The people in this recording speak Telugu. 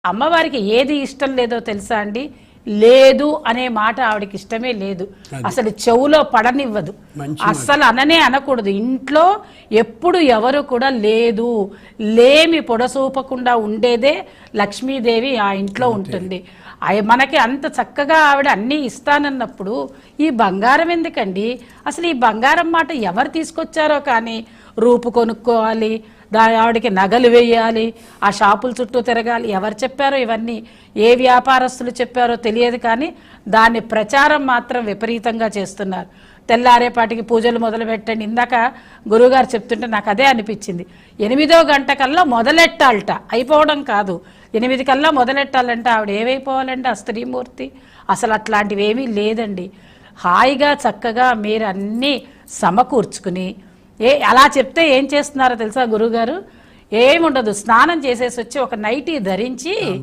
అమ్మవారికి ఏది ఇష్టం లేదో తెలుసా అండి? లేదు అనే మాట ఆవిడకి ఇష్టమే లేదు. అసలు చెవులో పడనివ్వదు, అస్సలు అననే అనకూడదు. ఇంట్లో ఎప్పుడు ఎవరు కూడా లేదు లేమి పొడసూపకుండా ఉండేదే లక్ష్మీదేవి ఆ ఇంట్లో ఉంటుంది. మనకి అంత చక్కగా ఆవిడ అన్నీ ఇస్తానన్నప్పుడు ఈ బంగారం ఎందుకండి? అసలు ఈ బంగారం మాట ఎవరు తీసుకొచ్చారో కానీ రూపు కొనుక్కోవాలి, ఆవిడకి నగలు వేయాలి, ఆ షాపుల చుట్టూ తిరగాలి, ఎవరు చెప్పారో ఇవన్నీ, ఏ వ్యాపారస్తులు చెప్పారో తెలియదు కానీ దాన్ని ప్రచారం మాత్రం విపరీతంగా చేస్తున్నారు. తెల్లారేపాటికి పూజలు మొదలు పెట్టండి. ఇందాక గురువుగారు చెప్తుంటే నాకు అదే అనిపించింది. 8వ గంట కల్లా మొదలెట్టాలట, అయిపోవడం కాదు. 8 కల్లా మొదలెట్టాలంటే ఆవిడ ఏమైపోవాలంటే ఆ స్త్రీమూర్తి. అసలు అట్లాంటివి ఏమీ లేదండి. హాయిగా చక్కగా మీరు అన్నీ సమకూర్చుకుని అలా చెప్తే ఏం చేస్తున్నారో తెలుసా గురువుగారు? ఏముండదు, స్నానం చేసేసి వచ్చి ఒక నైటీ ధరించి